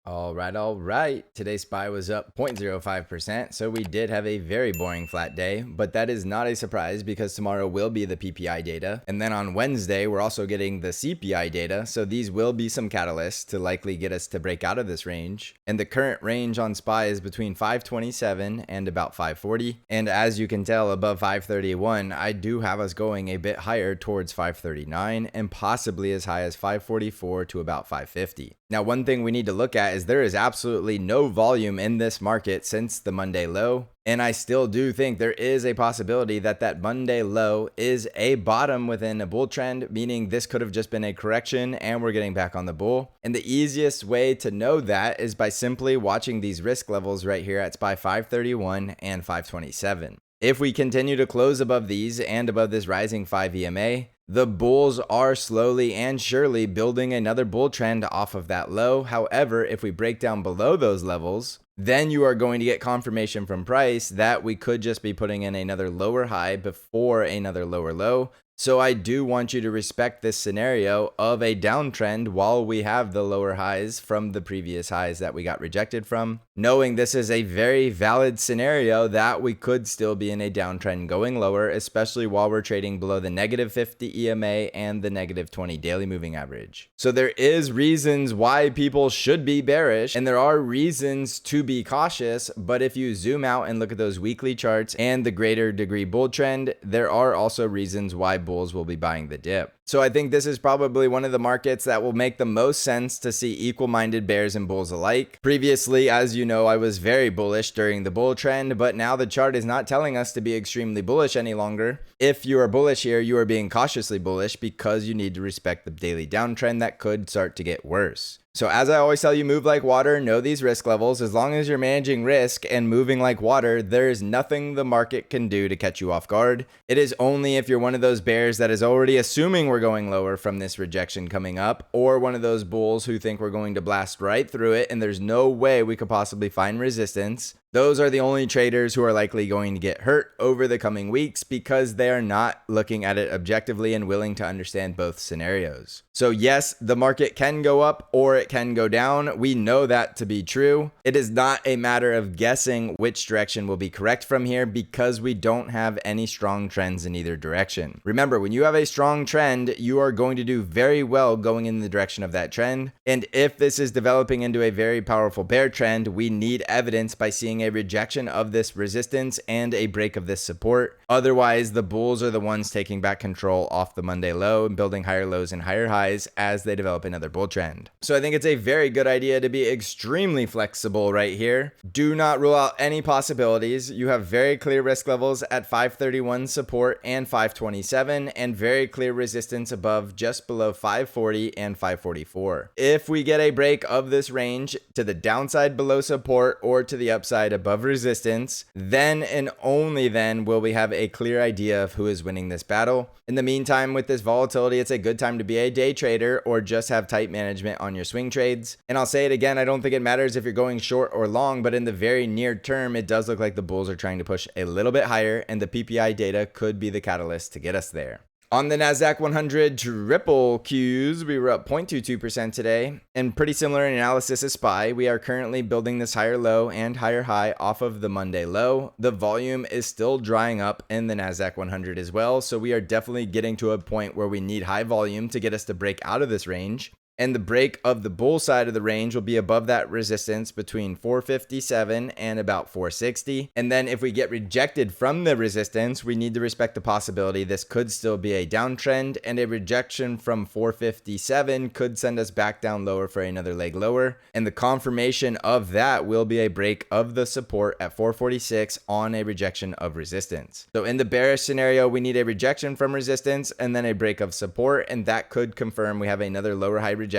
All right. Today's SPY was up 0.05%, so we did have a very boring flat day, but that is not a surprise because tomorrow will be the PPI data. And then on Wednesday, we're also getting the CPI data, so these will be some catalysts to likely get us to break out of this range. And the current range on SPY is between 527 and about 540. And as you can tell, above 531, I do have us going a bit higher towards 539 and possibly as high as 544 to about 550. Now, one thing we need to look at is there is absolutely no volume in this market since the Monday low. And I still do think there is a possibility that that Monday low is a bottom within a bull trend, meaning this could have just been a correction and we're getting back on the bull. And the easiest way to know that is by simply watching these risk levels right here at SPY 531 and 527. If we continue to close above these and above this rising 5 EMA, the bulls are slowly and surely building another bull trend off of that low. However, if we break down below those levels, then you are going to get confirmation from price that we could just be putting in another lower high before another lower low. So I do want you to respect this scenario of a downtrend while we have the lower highs from the previous highs that we got rejected from, knowing this is a very valid scenario that we could still be in a downtrend going lower, especially while we're trading below the negative 50 EMA and the negative 20 daily moving average. So there is reasons why people should be bearish and there are reasons to be cautious, but if you zoom out and look at those weekly charts and the greater degree bull trend, there are also reasons why bulls will be buying the dip. So I think this is probably one of the markets that will make the most sense to see equal-minded bears and bulls alike. Previously, as you know, I was very bullish during the bull trend, but now the chart is not telling us to be extremely bullish any longer. If you are bullish here, you are being cautiously bullish because you need to respect the daily downtrend that could start to get worse. So as I always tell you, move like water, know these risk levels. As long as you're managing risk and moving like water, there is nothing the market can do to catch you off guard. It is only if you're one of those bears that is already assuming we're going lower from this rejection coming up, or one of those bulls who think we're going to blast right through it and there's no way we could possibly find resistance. Those are the only traders who are likely going to get hurt over the coming weeks because they are not looking at it objectively and willing to understand both scenarios. So yes, the market can go up or it can go down. We know that to be true. It is not a matter of guessing which direction will be correct from here because we don't have any strong trends in either direction. Remember, when you have a strong trend, you are going to do very well going in the direction of that trend. And if this is developing into a very powerful bear trend, we need evidence by seeing a rejection of this resistance and a break of this support. Otherwise, the bulls are the ones taking back control off the Monday low and building higher lows and higher highs as they develop another bull trend. So I think it's a very good idea to be extremely flexible right here. Do not rule out any possibilities. You have very clear risk levels at 531 support and 527 and very clear resistance above just below 540 and 544. If we get a break of this range to the downside below support or to the upside above resistance, then and only then will we have a clear idea of who is winning this battle. In the meantime, with this volatility, it's a good time to be a day trader or just have tight management on your swing trades. And I'll say it again, I don't think it matters if you're going short or long, but in the very near term, it does look like the bulls are trying to push a little bit higher and the PPI data could be the catalyst to get us there. On the NASDAQ 100 triple Qs, we were up 0.22% today, and pretty similar in analysis as SPY. We are currently building this higher low and higher high off of the Monday low. The volume is still drying up in the NASDAQ 100 as well, so we are definitely getting to a point where we need high volume to get us to break out of this range. And the break of the bull side of the range will be above that resistance between 457 and about 460. And then if we get rejected from the resistance, we need to respect the possibility this could still be a downtrend, and a rejection from 457 could send us back down lower for another leg lower. And the confirmation of that will be a break of the support at 446 on a rejection of resistance. So in the bearish scenario, we need a rejection from resistance and then a break of support, and that could confirm we have another lower high rejection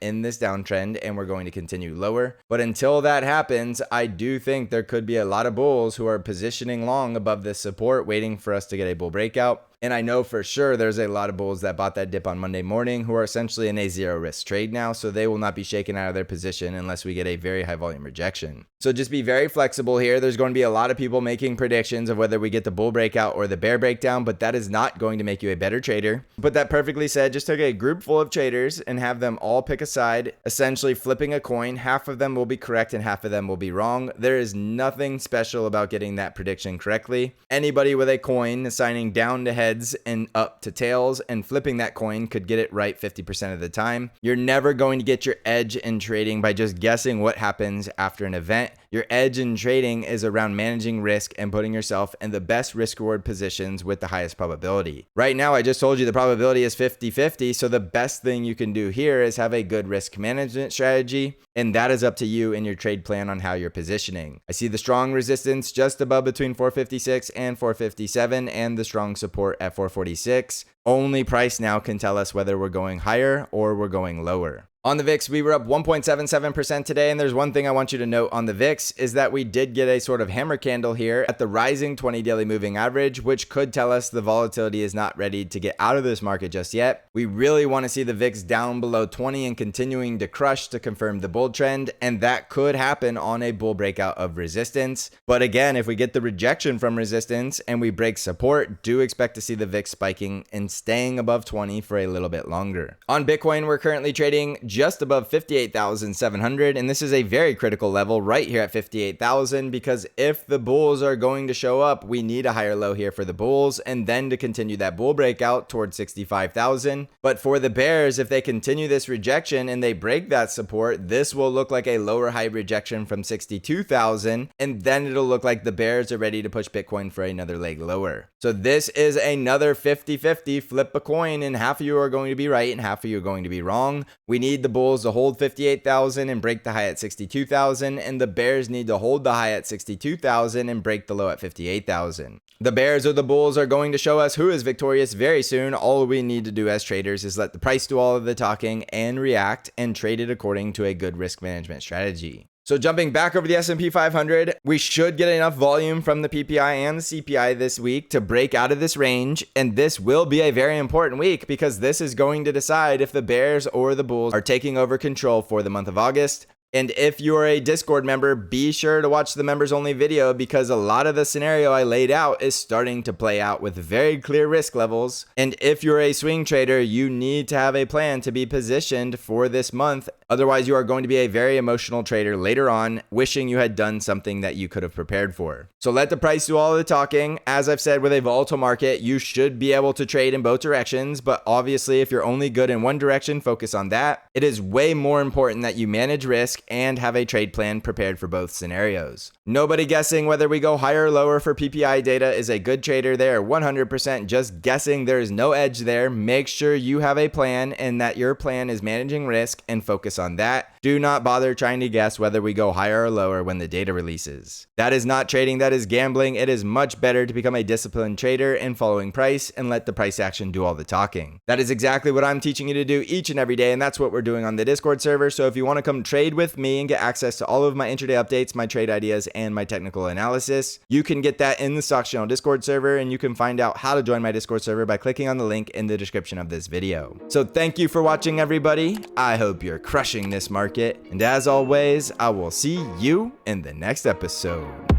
in this downtrend and we're going to continue lower. But until that happens, I do think there could be a lot of bulls who are positioning long above this support waiting for us to get a bull breakout. And I know for sure there's a lot of bulls that bought that dip on Monday morning who are essentially in a zero risk trade now, so they will not be shaken out of their position unless we get a very high volume rejection. So just be very flexible here. There's going to be a lot of people making predictions of whether we get the bull breakout or the bear breakdown, but that is not going to make you a better trader. But that perfectly said, just take a group full of traders and have them all pick a side, essentially flipping a coin. Half of them will be correct and half of them will be wrong. There is nothing special about getting that prediction correctly. Anybody with a coin assigning down to heads and up to tails and flipping that coin could get it right 50% of the time. You're never going to get your edge in trading by just guessing what happens after an event. Your edge in trading is around managing risk and putting yourself in the best risk reward positions with the highest probability. Right now, I just told you the probability is 50-50, so the best thing you can do here is have a good risk management strategy, and that is up to you in your trade plan on how you're positioning. I see the strong resistance just above between 456 and 457 and the strong support at 446. Only price now can tell us whether we're going higher or we're going lower. On the VIX, we were up 1.77% today, and there's one thing I want you to note on the VIX is that we did get a sort of hammer candle here at the rising 20 daily moving average, which could tell us the volatility is not ready to get out of this market just yet. We really want to see the VIX down below 20 and continuing to crush to confirm the bull trend, and that could happen on a bull breakout of resistance. But again, if we get the rejection from resistance and we break support, do expect to see the VIX spiking and staying above 20 for a little bit longer. On Bitcoin, we're currently trading just above 58,700, and this is a very critical level right here at 58,000, because if the bulls are going to show up, we need a higher low here for the bulls and then to continue that bull breakout towards 65,000. But for the bears, if they continue this rejection and they break that support, this will look like a lower high rejection from 62,000, and then it'll look like the bears are ready to push Bitcoin for another leg lower. So this is another 50-50 flip a coin, and half of you are going to be right and half of you are going to be wrong. We need the bulls to hold 58,000 and break the high at 62,000, and the bears need to hold the high at 62,000 and break the low at 58,000. The bears or the bulls are going to show us who is victorious very soon. All we need to do as traders is let the price do all of the talking and react and trade it according to a good risk management strategy. So jumping back over the S&P 500, we should get enough volume from the PPI and the CPI this week to break out of this range. And this will be a very important week because this is going to decide if the bears or the bulls are taking over control for the month of August. And if you're a Discord member, be sure to watch the members only video because a lot of the scenario I laid out is starting to play out with very clear risk levels. And if you're a swing trader, you need to have a plan to be positioned for this month. Otherwise, you are going to be a very emotional trader later on, wishing you had done something that you could have prepared for. So let the price do all of the talking. As I've said, with a volatile market, you should be able to trade in both directions. But obviously, if you're only good in one direction, focus on that. It is way more important that you manage risk and have a trade plan prepared for both scenarios. Nobody guessing whether we go higher or lower for PPI data is a good trader. They are 100% just guessing. There is no edge there. Make sure you have a plan and that your plan is managing risk and focus on that. Do not bother trying to guess whether we go higher or lower when the data releases. That is not trading, that is gambling. It is much better to become a disciplined trader and following price and let the price action do all the talking. That is exactly what I'm teaching you to do each and every day, and that's what we're doing on the Discord server. So if you want to come trade with me and get access to all of my intraday updates, my trade ideas, and my technical analysis, you can get that in the Stocks Channel Discord server, and you can find out how to join my Discord server by clicking on the link in the description of this video. So thank you for watching, everybody. I hope you're crushing this market, and as always, I will see you in the next episode.